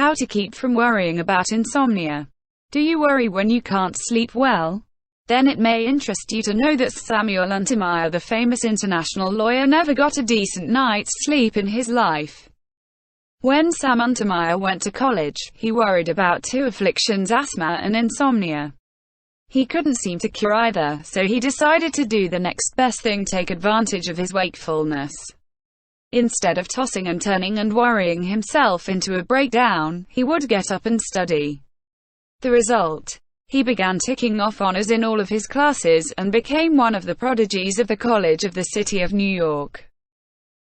How to keep from worrying about insomnia. Do you worry when you can't sleep well? Then it may interest you to know that Samuel Untermyer, the famous international lawyer, never got a decent night's sleep in his life. When Sam Untermyer went to college, he worried about two afflictions, asthma and insomnia. He couldn't seem to cure either, so he decided to do the next best thing: take advantage of his wakefulness. Instead of tossing and turning and worrying himself into a breakdown, he would get up and study. The result? He began ticking off honors in all of his classes, and became one of the prodigies of the College of the City of New York.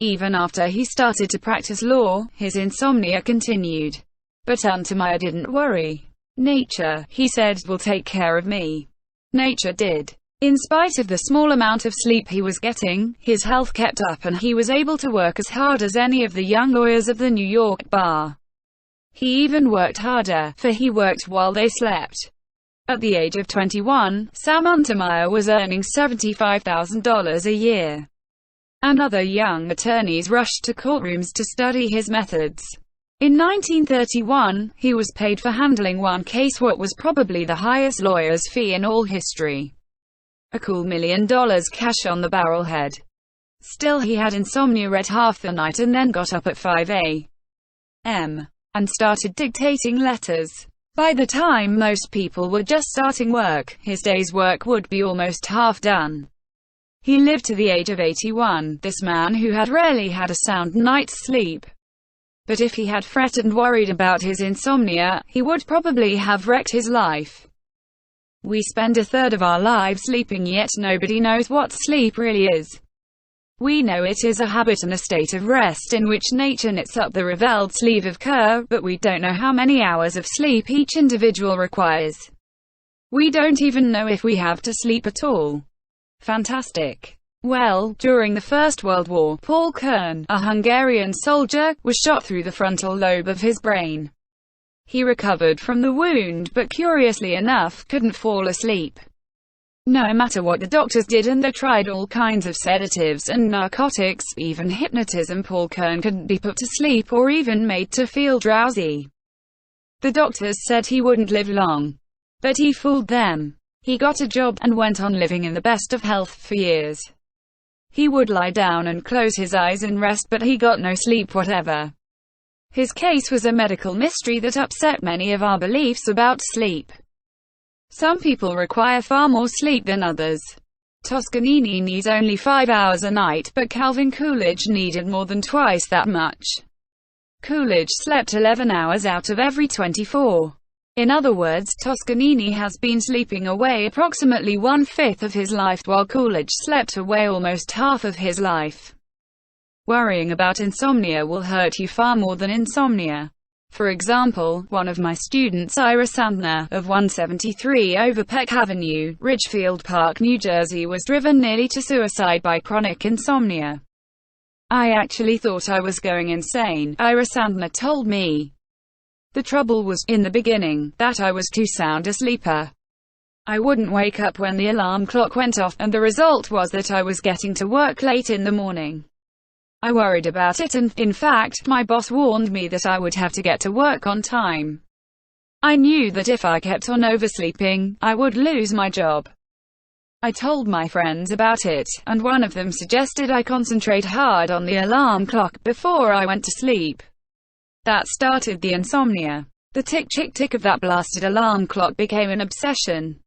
Even after he started to practice law, his insomnia continued. But Untermyer didn't worry. "Nature," he said, "will take care of me." Nature did. In spite of the small amount of sleep he was getting, his health kept up and he was able to work as hard as any of the young lawyers of the New York bar. He even worked harder, for he worked while they slept. At the age of 21, Sam Untermyer was earning $75,000 a year. And other young attorneys rushed to courtrooms to study his methods. In 1931, he was paid for handling one case, what was probably the highest lawyer's fee in all history. A cool $1 million cash on the barrelhead. Still, he had insomnia at half the night and then got up at 5 a.m. and started dictating letters. By the time most people were just starting work, his day's work would be almost half done. He lived to the age of 81, this man who had rarely had a sound night's sleep. But if he had fretted and worried about his insomnia, he would probably have wrecked his life. We spend a third of our lives sleeping, yet nobody knows what sleep really is. We know it is a habit and a state of rest in which nature knits up the revealed sleeve of cur, but we don't know how many hours of sleep each individual requires. We don't even know if we have to sleep at all. Fantastic. Well, during the First World War, Paul Kern, a Hungarian soldier, was shot through the frontal lobe of his brain. He recovered from the wound, but curiously enough, couldn't fall asleep. No matter what the doctors did, and they tried all kinds of sedatives and narcotics, even hypnotism, Paul Kern couldn't be put to sleep or even made to feel drowsy. The doctors said he wouldn't live long. But he fooled them. He got a job, and went on living in the best of health for years. He would lie down and close his eyes and rest, but he got no sleep whatever. His case was a medical mystery that upset many of our beliefs about sleep. Some people require far more sleep than others. Toscanini needs only 5 hours a night, but Calvin Coolidge needed more than twice that much. Coolidge slept 11 hours out of every 24. In other words, Toscanini has been sleeping away approximately 1/5 of his life, while Coolidge slept away almost half of his life. Worrying about insomnia will hurt you far more than insomnia. For example, one of my students, Ira Sandner, of 173 Overpeck Avenue, Ridgefield Park, New Jersey, was driven nearly to suicide by chronic insomnia. "I actually thought I was going insane," Ira Sandner told me. "The trouble was, in the beginning, that I was too sound a sleeper. I wouldn't wake up when the alarm clock went off, and the result was that I was getting to work late in the morning. I worried about it, and, in fact, my boss warned me that I would have to get to work on time. I knew that if I kept on oversleeping, I would lose my job. I told my friends about it, and one of them suggested I concentrate hard on the alarm clock before I went to sleep. That started the insomnia. The tick-tick-tick of that blasted alarm clock became an obsession.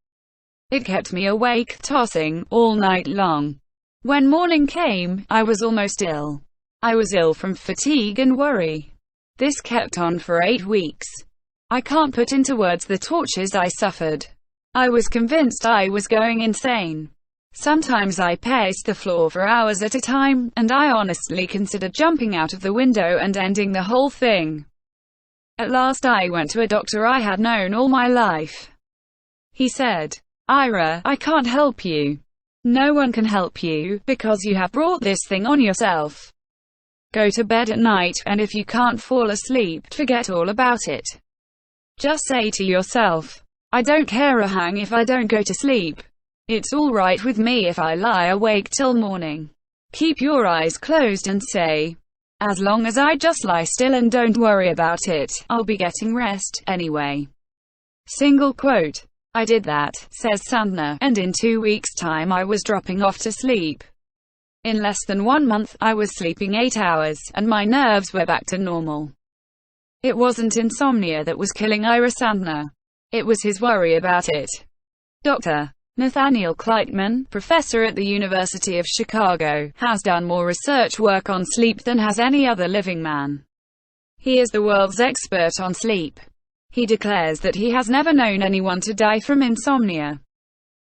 It kept me awake, tossing, all night long. When morning came, I was almost ill. I was ill from fatigue and worry. This kept on for 8 weeks. I can't put into words the tortures I suffered. I was convinced I was going insane. Sometimes I paced the floor for hours at a time, and I honestly considered jumping out of the window and ending the whole thing. At last I went to a doctor I had known all my life. He said, "Ira, I can't help you. No one can help you, because you have brought this thing on yourself. Go to bed at night, and if you can't fall asleep, forget all about it. Just say to yourself, I don't care a hang if I don't go to sleep. It's all right with me if I lie awake till morning. Keep your eyes closed and say, As long as I just lie still and don't worry about it, I'll be getting rest, anyway. Single quote. I did that, says Sandner, and in 2 weeks' time I was dropping off to sleep. In less than 1 month, I was sleeping 8 hours, and my nerves were back to normal. It wasn't insomnia that was killing Ira Sandner. It was his worry about it. Dr. Nathaniel Kleitman, professor at the University of Chicago, has done more research work on sleep than has any other living man. He is the world's expert on sleep. He declares that he has never known anyone to die from insomnia.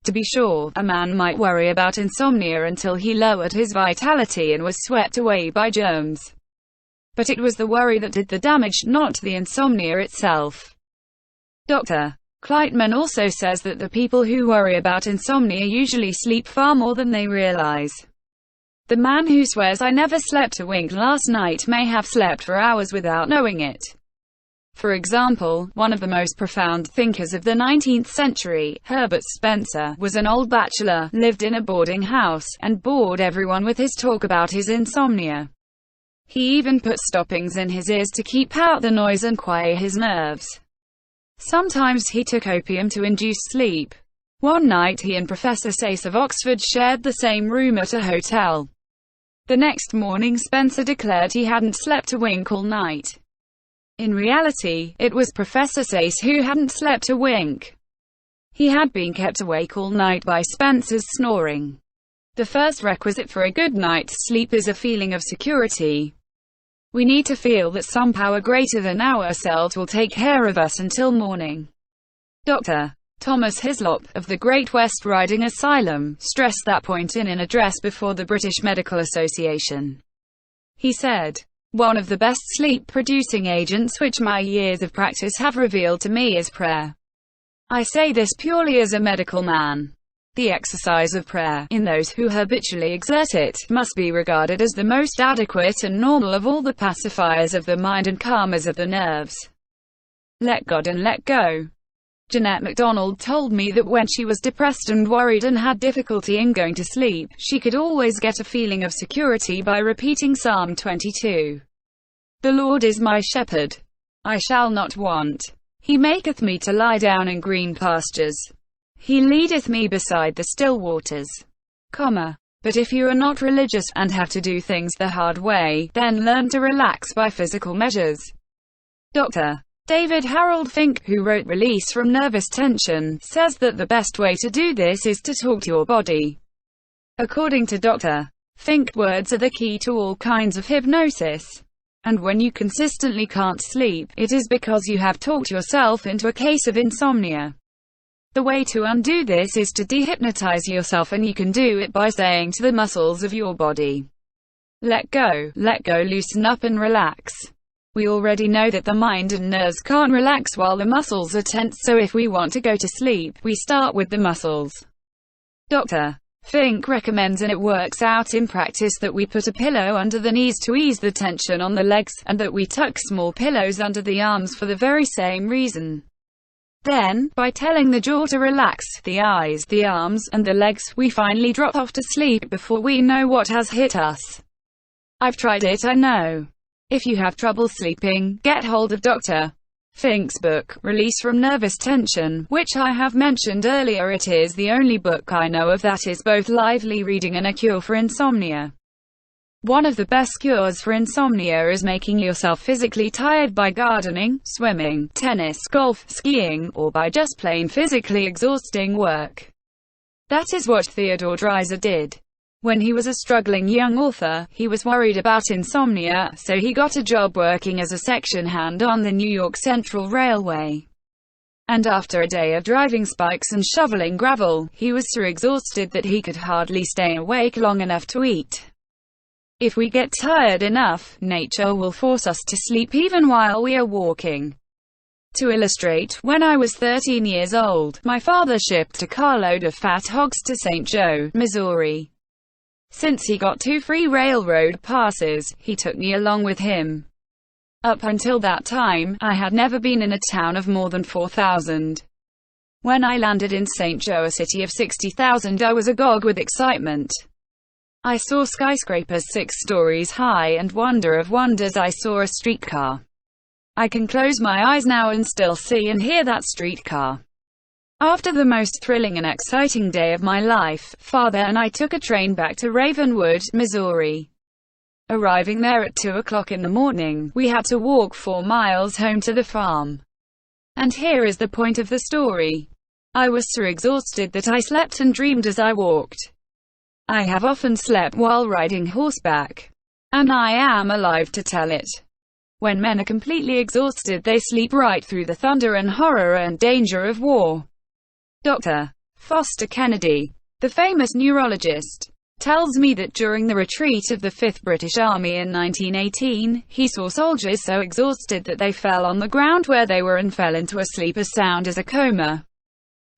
To be sure, a man might worry about insomnia until he lowered his vitality and was swept away by germs. But it was the worry that did the damage, not the insomnia itself. Dr. Kleitman also says that the people who worry about insomnia usually sleep far more than they realize. The man who swears I never slept a wink last night may have slept for hours without knowing it. For example, one of the most profound thinkers of the 19th century, Herbert Spencer, was an old bachelor, lived in a boarding house, and bored everyone with his talk about his insomnia. He even put stoppings in his ears to keep out the noise and quiet his nerves. Sometimes he took opium to induce sleep. One night he and Professor Sayce of Oxford shared the same room at a hotel. The next morning Spencer declared he hadn't slept a wink all night. In reality, it was Professor Sayce who hadn't slept a wink. He had been kept awake all night by Spencer's snoring. The first requisite for a good night's sleep is a feeling of security. We need to feel that some power greater than ourselves will take care of us until morning. Dr. Thomas Hislop, of the Great West Riding Asylum, stressed that point in an address before the British Medical Association. He said, "One of the best sleep-producing agents which my years of practice have revealed to me is prayer. I say this purely as a medical man. The exercise of prayer, in those who habitually exert it, must be regarded as the most adequate and normal of all the pacifiers of the mind and calmers of the nerves. Let God and let go." Jeanette MacDonald told me that when she was depressed and worried and had difficulty in going to sleep, she could always get a feeling of security by repeating Psalm 22. "The Lord is my shepherd. I shall not want. He maketh me to lie down in green pastures. He leadeth me beside the still waters." But if you are not religious, and have to do things the hard way, then learn to relax by physical measures. Dr. David Harold Fink, who wrote Release from Nervous Tension, says that the best way to do this is to talk to your body. According to Dr. Fink, words are the key to all kinds of hypnosis. And when you consistently can't sleep, it is because you have talked yourself into a case of insomnia. The way to undo this is to de-hypnotize yourself, and you can do it by saying to the muscles of your body, let go, loosen up and relax. We already know that the mind and nerves can't relax while the muscles are tense, so if we want to go to sleep, we start with the muscles. Dr. Fink recommends, and it works out in practice, that we put a pillow under the knees to ease the tension on the legs, and that we tuck small pillows under the arms for the very same reason. Then, by telling the jaw to relax, the eyes, the arms, and the legs, we finally drop off to sleep before we know what has hit us. I've tried it, I know. If you have trouble sleeping, get hold of Dr. Fink's book, Release from Nervous Tension, which I have mentioned earlier. It is the only book I know of that is both lively reading and a cure for insomnia. One of the best cures for insomnia is making yourself physically tired by gardening, swimming, tennis, golf, skiing, or by just plain physically exhausting work. That is what Theodore Dreiser did. When he was a struggling young author, he was worried about insomnia, so he got a job working as a section hand on the New York Central Railway. And after a day of driving spikes and shoveling gravel, he was so exhausted that he could hardly stay awake long enough to eat. If we get tired enough, nature will force us to sleep even while we are walking. To illustrate, when I was 13 years old, my father shipped a carload of fat hogs to St. Joe, Missouri. Since he got 2 free railroad passes, he took me along with him. Up until that time, I had never been in a town of more than 4,000. When I landed in St. Joe, a city of 60,000, I was agog with excitement. I saw skyscrapers 6 stories high, and wonder of wonders, I saw a streetcar. I can close my eyes now and still see and hear that streetcar. After the most thrilling and exciting day of my life, Father and I took a train back to Ravenwood, Missouri. Arriving there at 2 o'clock in the morning, we had to walk 4 miles home to the farm. And here is the point of the story. I was so exhausted that I slept and dreamed as I walked. I have often slept while riding horseback, and I am alive to tell it. When men are completely exhausted, they sleep right through the thunder and horror and danger of war. Dr. Foster Kennedy, the famous neurologist, tells me that during the retreat of the 5th British Army in 1918, he saw soldiers so exhausted that they fell on the ground where they were and fell into a sleep as sound as a coma.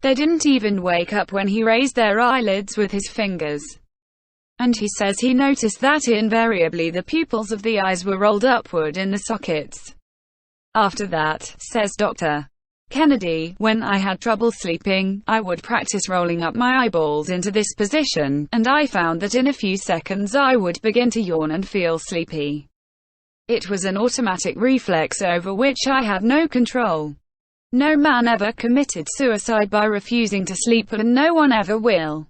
They didn't even wake up when he raised their eyelids with his fingers. And he says he noticed that invariably the pupils of the eyes were rolled upward in the sockets. After that, says Dr. Kennedy, when I had trouble sleeping, I would practice rolling up my eyeballs into this position, and I found that in a few seconds I would begin to yawn and feel sleepy. It was an automatic reflex over which I had no control. No man ever committed suicide by refusing to sleep, and no one ever will.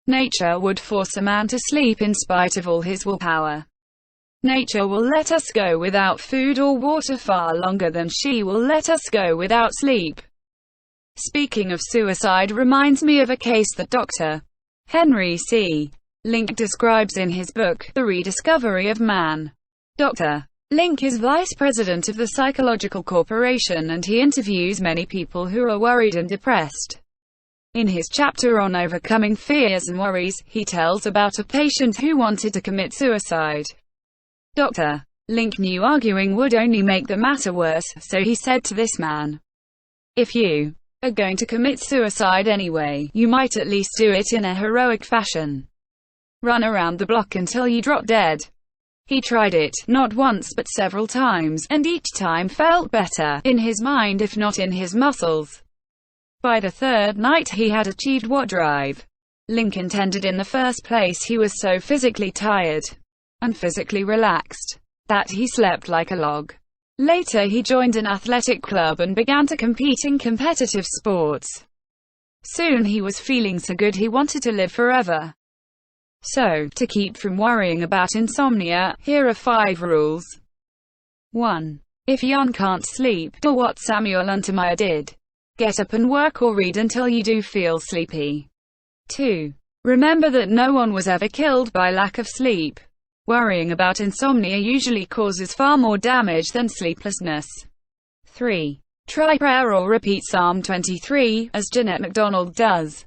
Nature would force a man to sleep in spite of all his willpower. Nature will let us go without food or water far longer than she will let us go without sleep. Speaking of suicide reminds me of a case that Dr. Henry C. Link describes in his book, The Rediscovery of Man. Dr. Link is vice president of the Psychological Corporation, and he interviews many people who are worried and depressed. In his chapter on overcoming fears and worries, he tells about a patient who wanted to commit suicide. Dr. Link knew arguing would only make the matter worse, so he said to this man, "If you are going to commit suicide anyway, you might at least do it in a heroic fashion. Run around the block until you drop dead." He tried it, not once but several times, and each time felt better, in his mind if not in his muscles. By the 3rd night he had achieved what drive Link intended in the first place. He was so physically tired and physically relaxed that he slept like a log. Later he joined an athletic club and began to compete in competitive sports. Soon he was feeling so good he wanted to live forever. So, to keep from worrying about insomnia, here are 5 rules. 1. If you can't sleep, do what Samuel Untermyer did. Get up and work or read until you do feel sleepy. 2. Remember that no one was ever killed by lack of sleep. Worrying about insomnia usually causes far more damage than sleeplessness. 3. Try prayer or repeat Psalm 23, as Jeanette MacDonald does.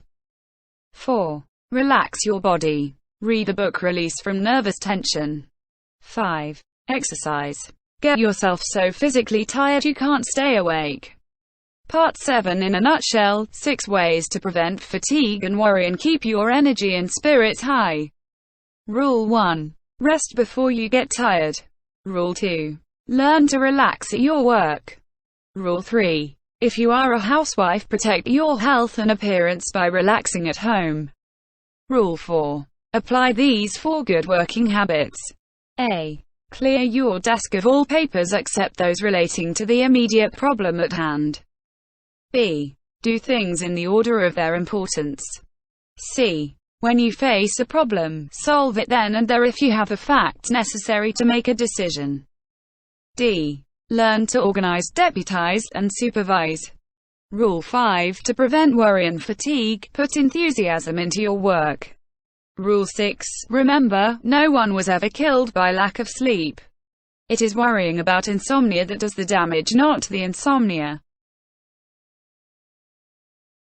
4. Relax your body. Read the book Release from Nervous Tension. 5. Exercise. Get yourself so physically tired you can't stay awake. Part 7 in a nutshell, 6 ways to prevent fatigue and worry and keep your energy and spirits high. Rule 1. Rest before you get tired. Rule 2. Learn to relax at your work. Rule 3. If you are a housewife, protect your health and appearance by relaxing at home. Rule 4. Apply these 4 good working habits. A. Clear your desk of all papers except those relating to the immediate problem at hand. B. Do things in the order of their importance. C. When you face a problem, solve it then and there if you have the facts necessary to make a decision. D. Learn to organize, deputize, and supervise. Rule 5. To prevent worry and fatigue, put enthusiasm into your work. Rule 6. Remember, no one was ever killed by lack of sleep. It is worrying about insomnia that does the damage, not the insomnia.